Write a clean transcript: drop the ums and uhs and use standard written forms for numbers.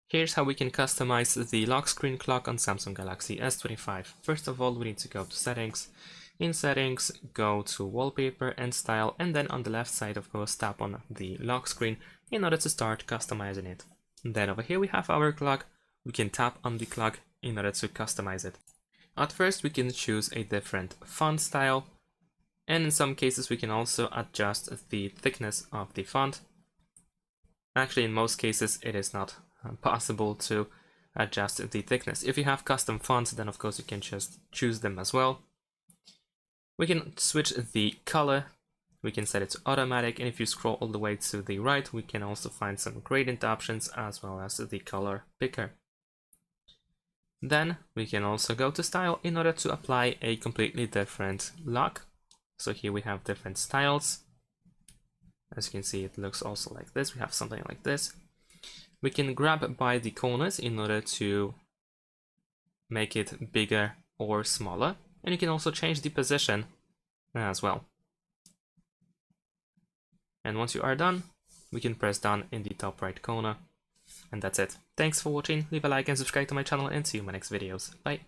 Here's how we can customize the lock screen clock on Samsung Galaxy S25. First of all, we need to go to Settings. In Settings, go to Wallpaper and Style, and then on the left side, of course, tap on the lock screen in order to start customizing it. Then over here we have our clock. We can tap on the clock in order to customize it. At first, we can choose a different font style, and in some cases we can also adjust the thickness of the font. Actually, in most cases it is not possible to adjust the thickness. If you have custom fonts, then of course you can just choose them as well. We can switch the color. We can set it to automatic, and if you scroll all the way to the right, we can also find some gradient options as well as the color picker. Then we can also go to style in order to apply a completely different lock. So here we have different styles. As you can see, it looks also like this. We have something like this. We can grab by the corners in order to make it bigger or smaller. And you can also change the position as well. And once you are done, we can press done in the top right corner. And that's it. Thanks for watching. Leave a like and subscribe to my channel, and see you in my next videos. Bye.